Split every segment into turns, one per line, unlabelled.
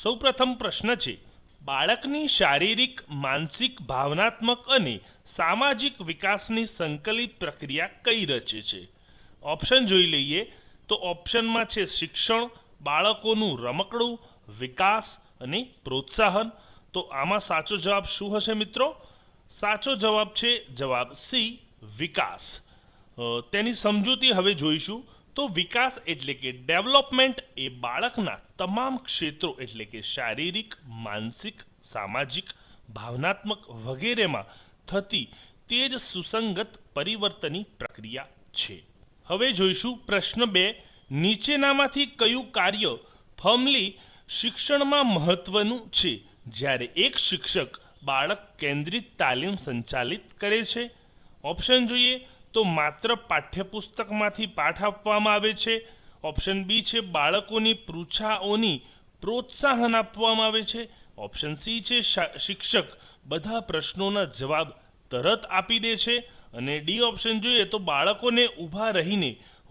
સૌપ્રથમ પ્રશ્ન છે, બાળકની શારીરિક, માનસિક, ભાવનાત્મક અને સામાજિક વિકાસની સંકલિત પ્રક્રિયા કઈ રચે છે? ઓપ્શન જોઈ લઈએ તો ઓપ્શનમાં છે શિક્ષણ, બાળકોનું રમકડું, વિકાસ અને પ્રોત્સાહન. તો આમાં સાચો જવાબ શું હશે મિત્રો? સાચો જવાબ છે જવાબ સી, વિકાસ. તેની સમજૂતી હવે જોઈશું. તો વિકાસ એટલે કે ડેવલપમેન્ટ એ બાળકના તમામ ક્ષેત્રો એટલે કે શારીરિક, માનસિક, સામાજિક, ભાવનાત્મક વગેરેમાં થતી તેજ સુસંગત પરિવર્તનની પ્રક્રિયા છે. હવે જોઈશું પ્રશ્ન 2. નીચેનામાંથી કયું કાર્ય ફર્મલી શિક્ષણમાં મહત્વનું છે જ્યારે એક શિક્ષક બાળક કેન્દ્રિત તાલીમ સંચાલિત કરે છે? ઓપ્શન જોઈએ તો માત્ર પાઠ્યપુસ્તકમાંથી પાઠ આપવામાં આવે છે. ઓપ્શન બી છે બાળકોની પૃચ્છાઓની પ્રોત્સાહન આપવામાં આવે છે. ઓપ્શન સી છે શિક્ષક બધા પ્રશ્નોના જવાબ તરત આપી દે છે. અને ડી ઓપ્શન જોઈએ તો બાળકોને ઊભા રહીને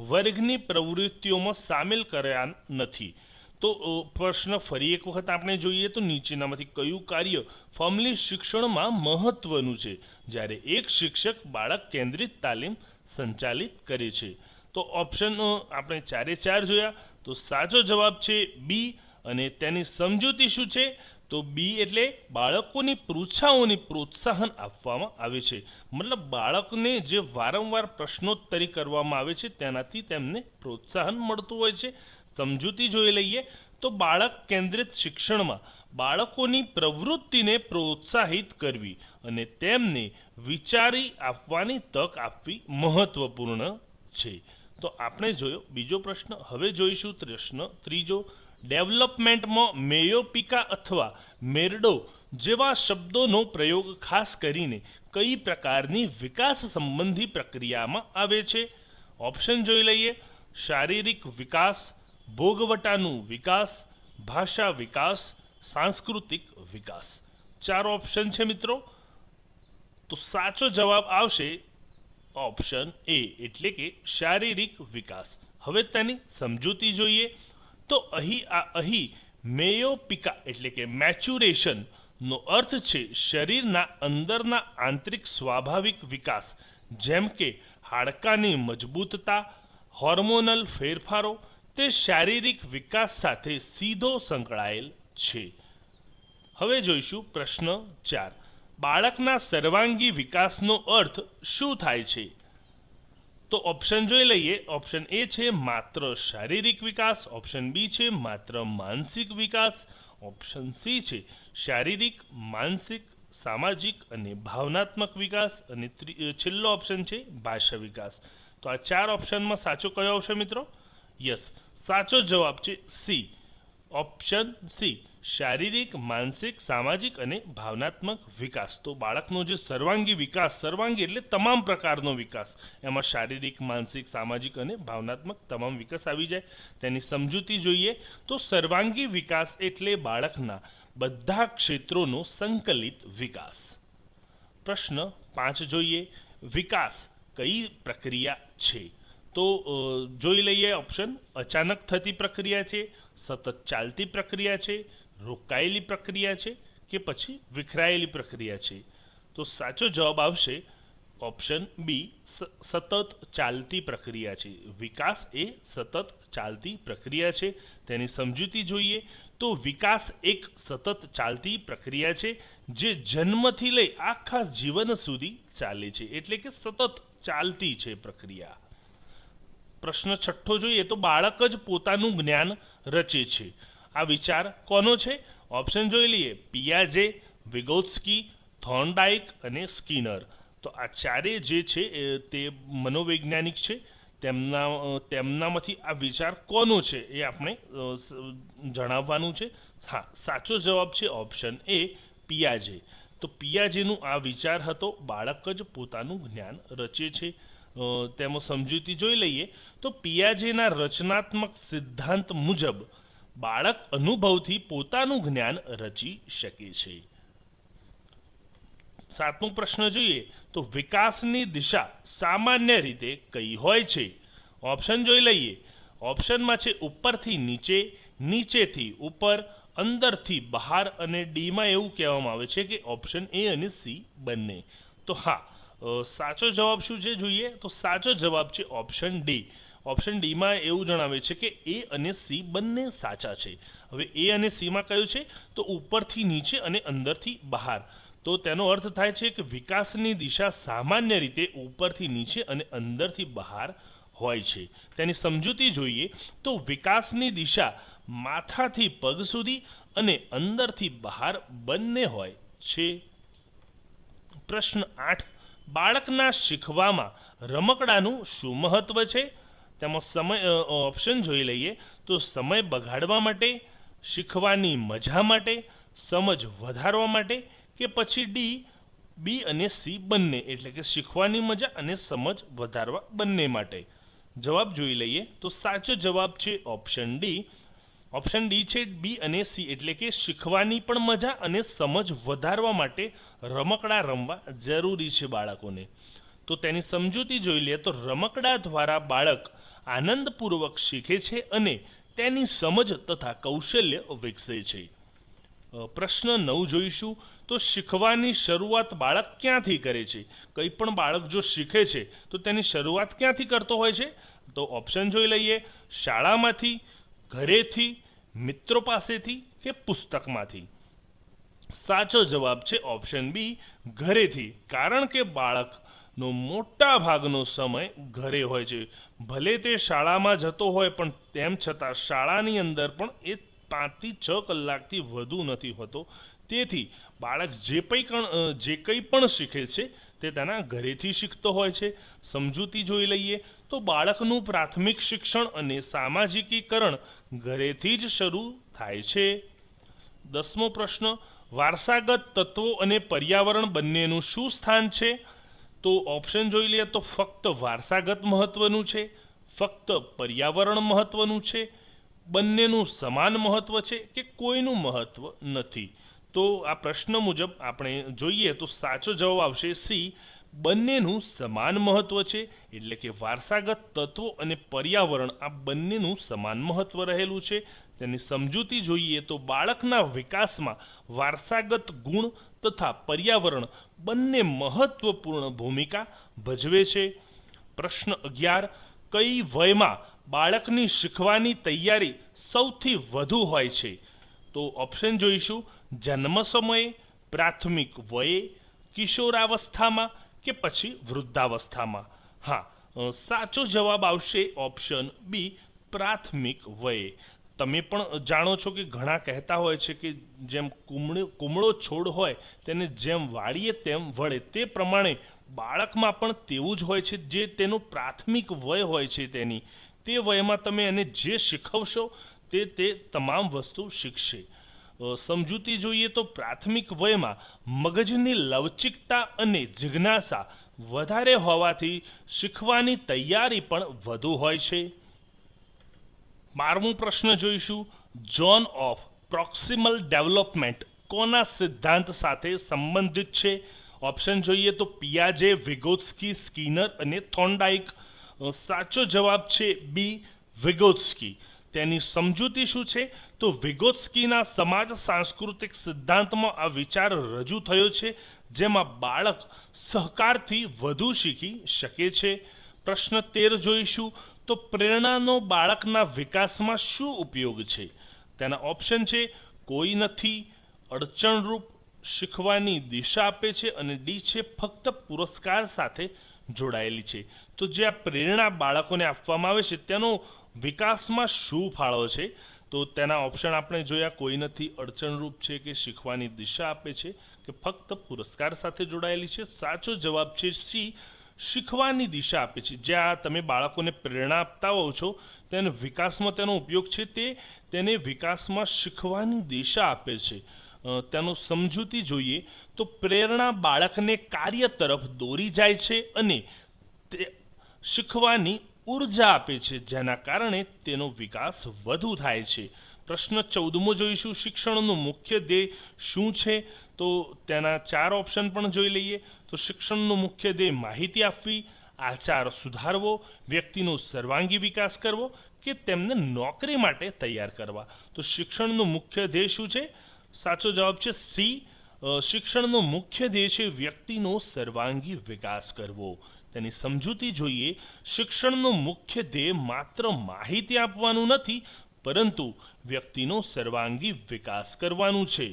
વર્ગની પ્રવૃત્તિઓમાં સામેલ કર્યા નથી. તો પ્રશ્ન ફરી એક વખત આપણે જોઈએ તો નીચેનામાંથી કયું કાર્ય ફર્મલી શિક્ષણમાં મહત્વનું છે જ્યારે એક શિક્ષક બાળક કેન્દ્રિત તાલીમ સંચાલિત કરે છે? તો ઓપ્શન આપણે 4 જોયા. તો સાચો જવાબ છે બી. અને તેની સમજૂતી શું છે? તો બી એટલે બાળકોની પૃચ્છાઓની પ્રોત્સાહન આપવામાં આવે છે. મતલબ બાળકને જે વારંવાર પ્રશ્નોત્તરી કરવામાં આવે છે તેનાથી તેમને પ્રોત્સાહન મળતું હોય છે. સમજૂતી જોઈ લઈએ તો બાળક કેન્દ્રિત શિક્ષણમાં બાળકોની પ્રવૃત્તિને પ્રોત્સાહિત કરવી અને તેમને વિચારી આપવાની તક આપવી મહત્વપૂર્ણ છે. તો આપણે જોયો બીજો પ્રશ્ન. હવે જોઈશું પ્રશ્ન 3. ડેવલપમેન્ટમાં મેયોપિકા અથવા મેરડો જેવા શબ્દોનો પ્રયોગ ખાસ કરીને કઈ પ્રકારની વિકાસ સંબંધી પ્રક્રિયામાં આવે છે? ઓપ્શન જોઈ લઈએ. શારીરિક વિકાસ, ભોગવટાનું વિકાસ, ભાષા વિકાસ, સાંસ્કૃતિક વિકાસ. 4 ઓપ્શન છે મિત્રો. તો સાચો જવાબ આવશે ઓપ્શન એ એટલે કે શારીરિક વિકાસ. હવે તેની સમજૂતી જોઈએ તો અહીં મેયોપિકા એટલે કે મેચ્યુરેશનનો અર્થ છે શરીરના અંદરના આંતરિક સ્વાભાવિક વિકાસ, જેમ કે હાડકાની મજબૂતતા, હોર્મોનલ ફેરફારો. તે શારીરિક વિકાસ સાથે સીધો સંકળાયેલ છે. હવે જોઈશું પ્રશ્ન 4. બાળકના સર્વાંગી વિકાસનો અર્થ શું થાય છે? તો ઓપ્શન જોઈ લઈએ. ઓપ્શન એ છે માત્ર શારીરિક વિકાસ. ઓપ્શન બી છે માત્ર માનસિક વિકાસ. ઓપ્શન સી છે શારીરિક, માનસિક, સામાજિક અને ભાવનાત્મક વિકાસ. અને છેલ્લો ઓપ્શન છે ભાષા વિકાસ. તો આ 4 ઓપ્શનમાં સાચો કયો આવશે મિત્રો? યસ, સાચો જવાબ છે સી, ઓપ્શન સી, શારીરિક, માનસિક, સામાજિક અને ભાવનાત્મક વિકાસ. તો બાળકનો જે સર્વાંગી વિકાસ, સર્વાંગી એટલે તમામ પ્રકારનો વિકાસ, એમાં શારીરિક, માનસિક, સામાજિક અને ભાવનાત્મક તમામ વિકાસ આવી જાય. તેની સમજૂતી જોઈએ તો સર્વાંગી વિકાસ એટલે બાળકના બધા ક્ષેત્રોનો સંકલિત વિકાસ. પ્રશ્ન 5 જોઈએ. વિકાસ કઈ પ્રક્રિયા છે? તો જોઈ લઈએ ઓપ્શન. અચાનક થતી પ્રક્રિયા છે, સતત ચાલતી પ્રક્રિયા છે, રોકાયેલી પ્રક્રિયા છે કે પછી વિખરાયેલી પ્રક્રિયા છે? તો સાચો જવાબ આવશે ઓપ્શન બી, સતત ચાલતી પ્રક્રિયા છે. વિકાસ એ સતત ચાલતી પ્રક્રિયા છે. તેની સમજૂતી જોઈએ તો વિકાસ એક સતત ચાલતી પ્રક્રિયા છે જે જન્મથી લઈ આખા જીવન સુધી ચાલે છે, એટલે કે સતત ચાલતી છે પ્રક્રિયા. પ્રશ્ન 6 જોઈએ તો બાળક જ પોતાનું જ્ઞાન રચે છે. આ વિચાર કોનો છે? ઓપ્શન જોઈ લઈએ. પિયાજે, વિગોત્સ્કી, થોર્નડાઇક અને સ્કિનર. તો આ ચારે જે છે તે મનોવૈજ્ઞાનિક છે. તેમનામાંથી આ વિચાર કોનો છે એ આપણે જણાવવાનું છે. હા, સાચો જવાબ છે ઓપ્શન એ, પિયાજે. તો પિયાજેનું આ વિચાર હતો બાળક જ પોતાનું જ્ઞાન રચે છે. તેમાં સમજૂતી જોઈ લઈએ તો પિયાજેના રચનાત્મક સિદ્ધાંત મુજબ બાળક અનુભવથી પોતાનું જ્ઞાન રચી શકે છે. 7મો પ્રશ્ન જોઈએ તો વિકાસની દિશા સામાન્ય રીતે કઈ હોય છે? ઓપ્શન જોઈ લઈએ. ઓપ્શનમાં છે ઉપરથી નીચે, નીચેથી ઉપર અંદરથી બહાર અને ડીમાં એવું કહેવામાં આવે છે કે ઓપ્શન એ અને સી બંને. તો હા, સાચો જવાબ શું છે જોઈએ તો સાચો જવાબ છે ઓપ્શન ડી. ઓપ્શન ડીમાં એવું જણાવે છે કે એ અને સી બંને સાચા છે. હવે એ અને સીમાં કયું છે તો ઉપરથી નીચે અને અંદરથી બહાર. તો તેનો અર્થ થાય છે કે વિકાસની દિશા સામાન્ય રીતે ઉપરથી નીચે અને અંદરથી બહાર હોય છે. તેની સમજૂતી જોઈએ તો વિકાસની દિશા માથાથી પગ સુધી અને અંદરથી બહાર બંને હોય છે. પ્રશ્ન 8, બાળકના શીખવામાં રમકડાનું શું મહત્વ છે? તેમાં સમય ઓપ્શન જોઈ લઈએ તો સમય બગાડવા માટે, શીખવાની મજા માટે, સમજ વધારવા માટે કે પછી ડી બી અને સી બંને, એટલે કે શીખવાની મજા અને સમજ વધારવા બંને માટે. જવાબ જોઈ લઈએ તો સાચો જવાબ છે ઓપ્શન ડી. ઓપ્શન ડી છે બી અને સી, એટલે કે શીખવાની પણ મજા અને સમજ વધારવા માટે રમકડા રમવા જરૂરી છે બાળકોને. તો તેની સમજૂતી જોઈ લઈએ તો રમકડા દ્વારા બાળક આનંદપૂર્વક શીખે છે અને તેની સમજ તથા કૌશલ્ય વિકસે છે. પ્રશ્ન 9 જોઈશું તો શીખવાની શરૂઆત બાળક ક્યાંથી કરે છે? કંઈ પણ બાળક જો શીખે છે તો તેની શરૂઆત ક્યાંથી કરતો હોય છે? તો ઓપ્શન જોઈ લઈએ, શાળામાંથી, ઘરેથી, મિત્રો પાસેથી કે પુસ્તકમાંથી. સાચો જવાબ છે ઓપ્શન બી, ઘરેથી. કારણ કે બાળકનો મોટા ભાગનો સમય ઘરે હોય છે. ભલે તે શાળામાં જતો હોય પણ તેમ છતાં શાળાની અંદર પણ એ 5 થી 6 કલાકથી વધુ નથી હોતો. તેથી બાળક જે કંઈ પણ શીખે છે તે તેના ઘરેથી શીખતો હોય છે. સમજૂતી જોઈ લઈએ તો બાળકનું પ્રાથમિક શિક્ષણ અને સામાજિકીકરણ ઘરેથી જ શરૂ થાય છે. 10મો પ્રશ્ન, વારસાગત તત્વો અને પર્યાવરણ બંનેનું શું સ્થાન છે? તો ઓપ્શન જોઈ લઈએ તો ફક્ત વારસાગત મહત્વનું છે, ફક્ત પર્યાવરણ મહત્વનું છે, બંનેનું સમાન મહત્વ છે કે કોઈનું મહત્વ નથી. તો આ પ્રશ્ન મુજબ આપણે જોઈએ તો સાચો જવાબ આવશે સી, બંનેનું સમાન મહત્વ છે. એટલે કે વારસાગત તત્વો અને પર્યાવરણ આ બંનેનું સમાન મહત્વ રહેલું છે. તેની સમજૂતી જોઈએ તો બાળકના વિકાસમાં વારસાગત ગુણ તથા પર્યાવરણ બંને મહત્વપૂર્ણ ભૂમિકા ભજવે છે. પ્રશ્ન 11, કઈ વયમાં બાળકની શીખવાની તૈયારી સૌથી વધુ હોય છે? તો ઓપ્શન જોઈશું, જન્મ સમયે, પ્રાથમિક વયે, કિશોરાવસ્થામાં કે પછી વૃદ્ધાવસ્થામાં. હા, સાચો જવાબ આવશે ઓપ્શન બી, પ્રાથમિક વયે. તમે પણ જાણો છો કે ઘણા કહેતા હોય છે કે જેમ કુમળો છોડ હોય તેને જેમ વાળીએ તેમ વળે. તે પ્રમાણે બાળકમાં પણ તેવું જ હોય છે. જે તેનો પ્રાથમિક વય હોય છે તે વયમાં તમે એને જે શીખવશો તે તમામ વસ્તુ શીખશે. સમજૂતી જોઈએ તો પ્રાથમિક વયમાં મગજની લવચિકતા અને જિજ્ઞાસા વધારે હોવાથી શીખવાની તૈયારી પણ વધુ હોય છે. 12મો પ્રશ્ન જોઈશું, ઝોન ઓફ પ્રોક્સિમલ ડેવલપમેન્ટ કોના સિદ્ધાંત સાથે સંબંધિત છે? ઓપ્શન જોઈએ તો પિયાજે, વિગોત્સ્કી, સ્કિનર અને થોર્નડાઇક. સાચો જવાબ છે બી, વિગોત્સ્કી. તેની સમજૂતી શું છે તો વિગોત્સ્કીના સમાજ સાંસ્કૃતિક સિદ્ધાંતમાં આ વિચાર રજૂ થયો છે જેમાં બાળક સહકારથી વધુ શીખી શકે છે. પ્રશ્ન 13 જોઈશું તો પ્રેરણાનો બાળકના વિકાસમાં શું ઉપયોગ છે? તેના ઓપ્શન છે કોઈ નથી, અડચણરૂપ, શીખવાની દિશા આપે છે અને ડી છે ફક્ત પુરસ્કાર સાથે જોડાયેલી છે. તો જે આ પ્રેરણા બાળકોને આપવામાં આવે છે તેનો વિકાસમાં શું ફાળો છે? તો તેના ઓપ્શન આપણે જોયા, કોઈ નથી, અડચણરૂપ છે કે શીખવાની દિશા આપે છે કે ફક્ત પુરસ્કાર સાથે જોડાયેલી છે. સાચો જવાબ છે સી, શીખવાની દિશા આપે છે. જ્યાં તમે બાળકોને પ્રેરણા આપતા હોવ છો તેને વિકાસમાં તેનો ઉપયોગ છે તેને વિકાસમાં શીખવાની દિશા આપે છે. તેનો સમજૂતી જોઈએ તો પ્રેરણા બાળકને કાર્ય તરફ દોરી જાય છે અને તે શીખવાની ઉર્જા આપે છે જેના કારણે તેનો વિકાસ વધુ થાય છે. પ્રશ્ન 14મો જોઈશું, શિક્ષણનું મુખ્ય ધ્યેય શું છે? તો તેના 4 ઓપ્શન પણ જોઈ લઈએ. તો શિક્ષણનું મુખ્ય ધ્યેય માહિતી આપવી, આચાર સુધારવો, વ્યક્તિનો સર્વાંગી વિકાસ કરવો કે તેમને નોકરી માટે તૈયાર કરવા. તો શિક્ષણનો મુખ્ય ધ્યેય શું છે? સાચો જવાબ છે સી. શિક્ષણનો મુખ્ય ધ્યેય છે વ્યક્તિનો સર્વાંગી વિકાસ કરવો. તેની સમજૂતી જોઈએ. શિક્ષણનો મુખ્ય ધ્યેય માત્ર માહિતી આપવાનું નથી, પરંતુ વ્યક્તિનો સર્વાંગી વિકાસ કરવાનું છે.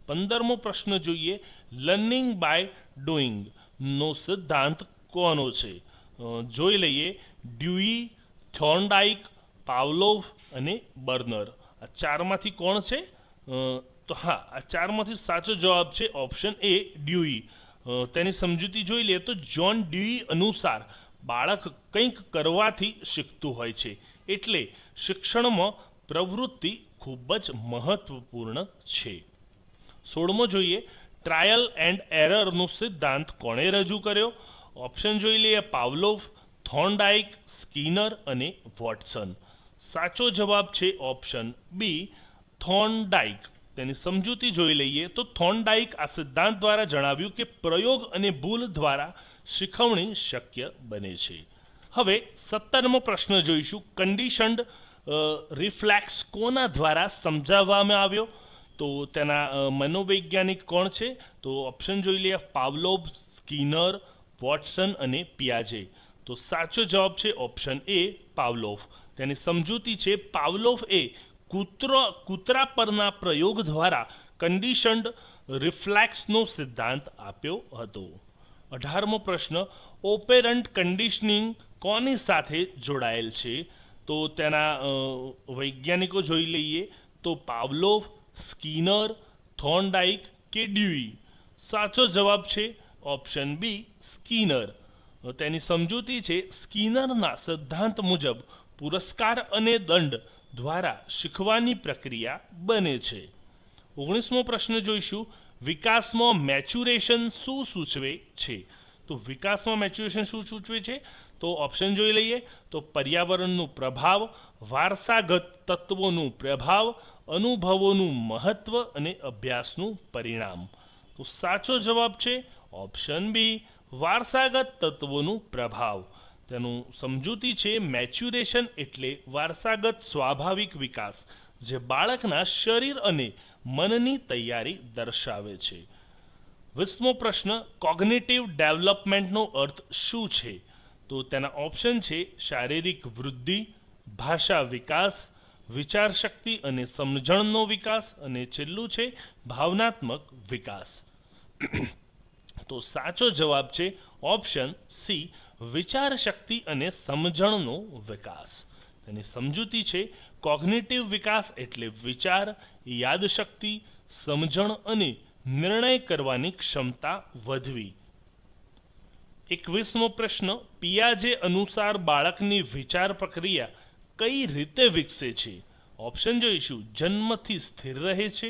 15મો પ્રશ્ન જોઈએ. લર્નિંગ બાય ડુઈંગ નો સિદ્ધાંત કોનો છે? જોઈ લઈએ. ડ્યુઈ, થોર્નડાઇક, પાવલોવ અને બર્નર. આ ચારમાંથી કોણ છે? તો હા, આ ચારમાંથી સાચો જવાબ છે ઓપ્શન એ, ડ્યુઈ. તેની સમજૂતી જોઈ લઈએ તો જ્હોન ડ્યુઈ અનુસાર બાળક કંઈક કરવાથી શીખતું હોય છે, એટલે શિક્ષણમાં પ્રવૃત્તિ ખૂબ જ મહત્વપૂર્ણ છે. 16મો જોઈએ. ટ્રાયલ એન્ડ એરરનો સિદ્ધાંત કોણે રજૂ કર્યો? ઓપ્શન જોઈ લઈએ. પાવલોવ, થોર્નડાઇક, સ્કિનર અને વોટસન. સાચો જવાબ છે ઓપ્શન બી, થોર્નડાઇક. તેની સમજૂતી જોઈ લઈએ તો થોર્નડાઇક આ સિદ્ધાંત દ્વારા જણાવ્યું કે પ્રયોગ અને ભૂલ દ્વારા શીખવણી શક્ય બને છે. હવે 17મો પ્રશ્ન જોઈશું. કન્ડિશન્ડ રિફ્લેક્સ કોના દ્વારા સમજાવવામાં આવ્યો? તો તેના મનોવૈજ્ઞાનિક કોણ છે? તો ઓપ્શન જોઈ લઈએ. પાવલોવ, સ્કિનર, વોટસન અને પિયાજે. તો સાચો જવાબ છે ઓપ્શન એ, પાવલોવ. તેની સમજૂતી છે પાવલોવ એ કૂતરા પરના પ્રયોગ દ્વારા કન્ડિશન્ડ રિફ્લેક્સનો સિદ્ધાંત આપ્યો હતો. 18મો પ્રશ્ન. ઓપેરન્ટ કન્ડિશનિંગ કોની સાથે જોડાયેલ છે? તો તેના વૈજ્ઞાનિકો જોઈ લઈએ તો પાવલોવ, સ્કિનર, થોર્નડાઇક કે ડ્યુઈ. સાચો જવાબ છે ઓપ્શન બી, સ્કિનર. તેની સમજૂતી છે સ્કિનરના સિદ્ધાંત મુજબ પુરસ્કાર અને દંડ દ્વારા શીખવાની પ્રક્રિયા બને છે. 19મો પ્રશ્ન જોઈશું. વિકાસમાં મેચ્યુરેશન શું સૂચવે છે? તો વિકાસમાં મેચ્યુરેશન શું સૂચવે છે? તો ઓપ્શન જોઈ લઈએ તો પર્યાવરણનો પ્રભાવ, વારસાગત તત્વોનું પ્રભાવ, અનુભવોનું મહત્વ અને અભ્યાસનું પરિણામ. તો સાચો જવાબ છે ઓપ્શન બી, વારસાગત તત્વોનું પ્રભાવ. તેનું સમજૂતી છે મેચ્યુરેશન એટલે વારસાગત સ્વાભાવિક વિકાસ, જે બાળકના શરીર અને મનની તૈયારી દર્શાવે છે. 20મો પ્રશ્ન. કોગ્નિટિવ ડેવલપમેન્ટનો અર્થ શું છે? તો તેના ઓપ્શન છે શારીરિક વૃદ્ધિ, ભાષા વિકાસ, વિચારશક્તિ અને સમજણનો વિકાસ, અને છેલ્લું છે ભાવનાત્મક વિકાસ. તો સાચો જવાબ છે ઓપ્શન સી, વિચારશક્તિ અને સમજણનો વિકાસ. તેની સમજૂતી છે કોગ્નિટિવ વિકાસ એટલે વિચાર, યાદશક્તિ, સમજણ અને નિર્ણય કરવાની ક્ષમતા વધવી. 21મો પ્રશ્ન. પિયાજે અનુસાર બાળકની વિચાર પ્રક્રિયા કઈ રીતે વિકસે છે? ઓપ્શન જોઈશું. જન્મથી સ્થિર રહે છે,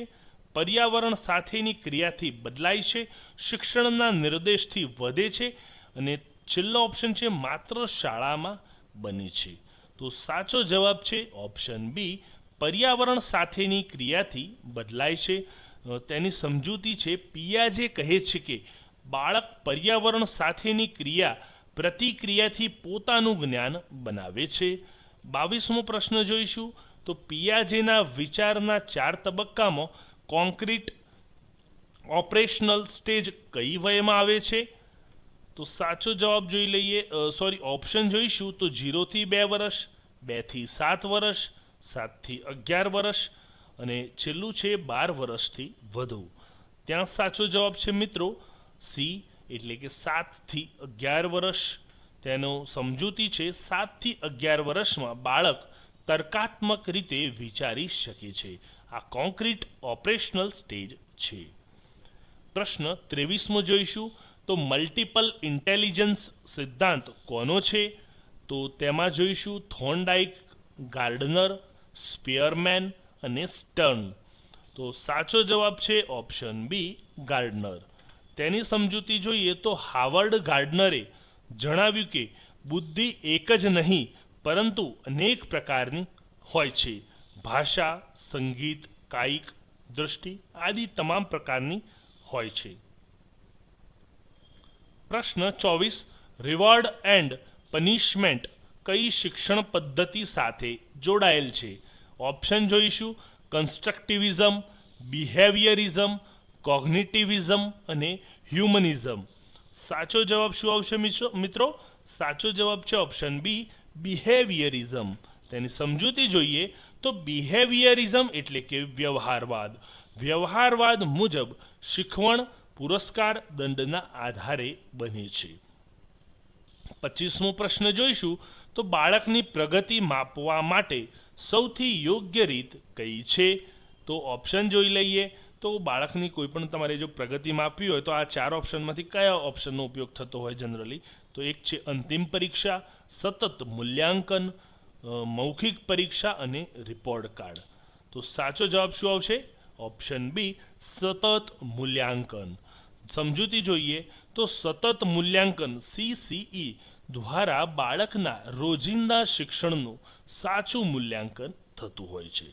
પર્યાવરણ સાથેની ક્રિયાથી બદલાય છે, શિક્ષણના નિર્દેશથી વધે છે, અને છેલ્લો ઓપ્શન છે માત્ર શાળામાં બને છે. તો સાચો જવાબ છે ઓપ્શન બી, પર્યાવરણ સાથેની ક્રિયાથી બદલાય છે. તેની સમજૂતી છે પિયાજે કહે છે કે બાળક પર્યાવરણ સાથેની પ્રતિક્રિયાથી પોતાનું જ્ઞાન બનાવે છે. 22મો પ્રશ્ન જોઈશું. તો પિયાજેના વિચારના 4 તબક્કામાં કોન્ક્રીટ ઓપરેશનલ સ્ટેજ કઈ વયમાં આવે છે? તો સાચો જવાબ જોઈ લઈએ. ઓપ્શન જોઈશું તો 0 થી 2 વર્ષ, 2 થી 7 વર્ષ, 7 થી 11 વર્ષ, અને છેલ્લું છે 12 વર્ષથી વધુ. ત્યાં સાચો જવાબ છે મિત્રો સી, એટલે કે 7 થી 11 વર્ષ. તેનો સમજૂતી છે 7 થી 11 વર્ષમાં બાળક તર્કાત્મક રીતે વિચારી શકે છે. આ કોન્ક્રીટ ઓપરેશનલ સ્ટેજ છે. પ્રશ્ન 23મો જોઈશું. તો મલ્ટિપલ ઇન્ટેલિજન્સ સિદ્ધાંત કોનો છે? તો તેમાં જોઈશું થોર્નડાઇક, ગાર્ડનર, સ્પીયરમેન અને સ્ટર્ન. તો સાચો જવાબ છે ઓપ્શન બી, ગાર્ડનર. તેની સમજૂતી જોઈએ તો હાવર્ડ ગાર્ડનરે જણાવ્યું કે બુદ્ધિ એક જ નહીં પરંતુ અનેક પ્રકારની હોય છે. ભાષા, સંગીત, કાયિક દૃષ્ટિ આદિ તમામ પ્રકારની હોય છે. પ્રશ્ન 24. રિવોર્ડ એન્ડ પનિશમેન્ટ કઈ શિક્ષણ પદ્ધતિ સાથે જોડાયેલ છે? ઓપ્શન જોઈશું: કન્સ્ટ્રક્ટિવિઝમ, બિહેવિયરિઝમ, કોગ્નિટિવિઝમ અને હ્યુમનિઝમ. સાચો જવાબ શું આવશે મિત્રો? સાચો જવાબ છે ઓપ્શન બી, બિહેવિયરિઝમ. તેની સમજૂતી જોઈએ તો બિહેવિયરિઝમ એટલે કે વ્યવહારવાદ. વ્યવહારવાદ મુજબ શીખવણ પુરસ્કાર દંડના આધારે બને છે. 25મો પ્રશ્ન જોઈશું તો બાળકની પ્રગતિ માપવા માટે સૌથી યોગ્ય રીત કઈ છે? તો ઓપ્શન જોઈ લઈએ. તો બાળકની કોઈ પણ તમારે જો પ્રગતિ માપવી હોય તો આ 4 ઓપ્શનમાંથી કયા ઓપ્શનનો ઉપયોગ થતો હોય જનરલી? તો એક છે અંતિમ પરીક્ષા, સતત મૂલ્યાંકન, મૌખિક પરીક્ષા અને રિપોર્ટ કાર્ડ. તો સાચો જવાબ શું આવશે? ઓપ્શન બી, સતત મૂલ્યાંકન. સમજૂતી જોઈએ તો સતત મૂલ્યાંકન CCE દ્વારા બાળકના રોજિંદા શિક્ષણનું સાચું મૂલ્યાંકન થતું હોય છે.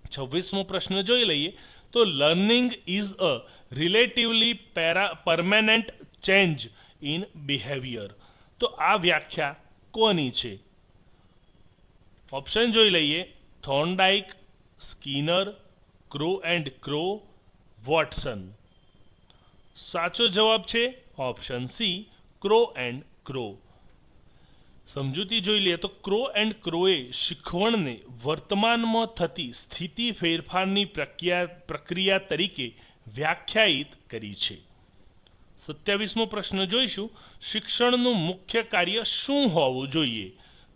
26મો પ્રશ્ન જોઈ લઈએ તો learning is a relatively permanent change in behaviour. તો આ વ્યાખ્યા કોની છે? ઓપ્શન જોઈ લઈએ: Thorndike, Skinner, Crow and Crow, Watson. સાચો જવાબ છે option C, Crow and Crow. સમજૂતી જોઈ લઈએ તો ક્રો એન્ડ ક્રોએ શીખવણને વર્તમાનમાં થતી સ્થિતિ ફેરફારની પ્રક્રિયા તરીકે વ્યાખ્યાયિત કરી છે. 27મો પ્રશ્ન જોઈશું: શિક્ષણનું મુખ્ય કાર્ય શું હોવું જોઈએ?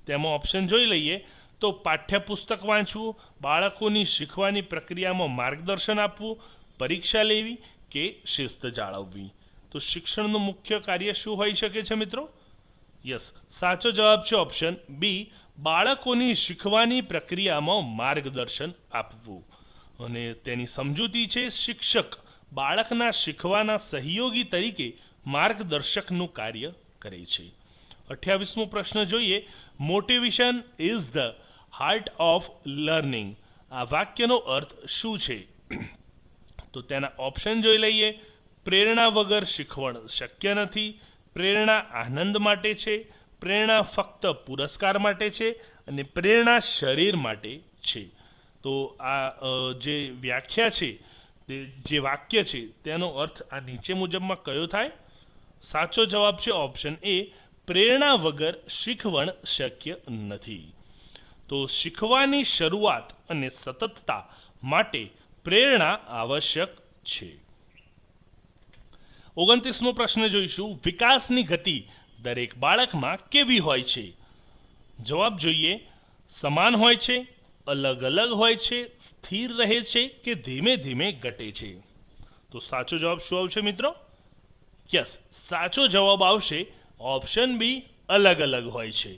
તેમાં ઓપ્શન જોઈ લઈએ તો પાઠ્યપુસ્તક વાંચવું, બાળકોની શીખવાની પ્રક્રિયામાં માર્ગદર્શન આપવું, પરીક્ષા લેવી કે શિસ્ત જાળવવી. તો શિક્ષણનું મુખ્ય કાર્ય શું હોઈ શકે છે મિત્રો? યસ, સાચો જવાબ છે ઓપ્શન બી, બાળકોની શીખવાની પ્રક્રિયામાં માર્ગદર્શન આપવું. અને તેની સમજૂતી છે: શિક્ષક બાળકના શીખવાના સહયોગી તરીકે માર્ગદર્શકનું કાર્ય કરે છે. 28મો પ્રશ્ન જોઈએ: motivation is the heart of learning. આ વાક્યનો અર્થ શું છે? તો તેના ઓપ્શન જોઈ લઈએ: પ્રેરણા વગર શીખવણ શક્ય નથી, પ્રેરણા આનંદ માટે છે, પ્રેરણા ફક્ત પુરસ્કાર માટે છે અને પ્રેરણા શરીર માટે છે. તો આ જે વ્યાખ્યા છે, જે વાક્ય છે તેનો અર્થ આ નીચે મુજબમાં કયો થાય? સાચો જવાબ છે ઓપ્શન એ, પ્રેરણા વગર શીખવણ શક્ય નથી. તો શીખવાની શરૂઆત અને સતતતા માટે પ્રેરણા આવશ્યક છે. 29મો પ્રશ્ન જોઈશું: વિકાસની ગતિ દરેક બાળકમાં કેવી હોય છે? જવાબ જોઈએ: સમાન હોય છે, અલગ અલગ હોય છે, સ્થિર રહે છે કે ધીમે ધીમે ઘટે છે. તો સાચો જવાબ શું આવશે મિત્રો? યસ, સાચો જવાબ આવશે ઓપ્શન બી, અલગ અલગ હોય છે.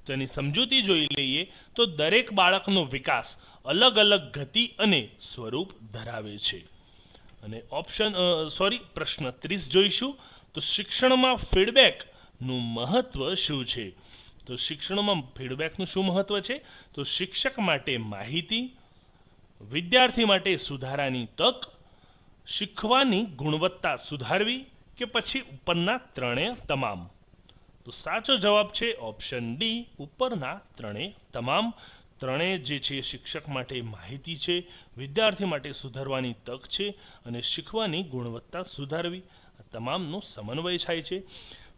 તેની સમજૂતી જોઈ લઈએ તો દરેક બાળકનો વિકાસ અલગ અલગ ગતિ અને સ્વરૂપ ધરાવે છે. અને પ્રશ્ન 30 જોઈશું તો શિક્ષણમાં ફીડબેકનું મહત્વ શું છે? તો શિક્ષણમાં ફીડબેકનું શું મહત્વ છે? તો શિક્ષક માટે માહિતી, વિદ્યાર્થી માટે સુધારાની તક, શીખવાની ગુણવત્તા સુધારવી કે પછી ઉપરના ત્રણેય તમામ. તો સાચો જવાબ છે ઓપ્શન ડી, ઉપરના ત્રણેય તમામ. ત્રણેય જે છે શિક્ષક માટે માહિતી છે, વિદ્યાર્થી માટે સુધારવાની તક છે અને શીખવાની ગુણવત્તા સુધારવી, આ તમામનો સમન્વય થાય છે.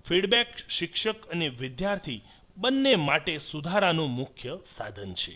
ફીડબેક શિક્ષક અને વિદ્યાર્થી બંને માટે સુધારાનું મુખ્ય સાધન છે.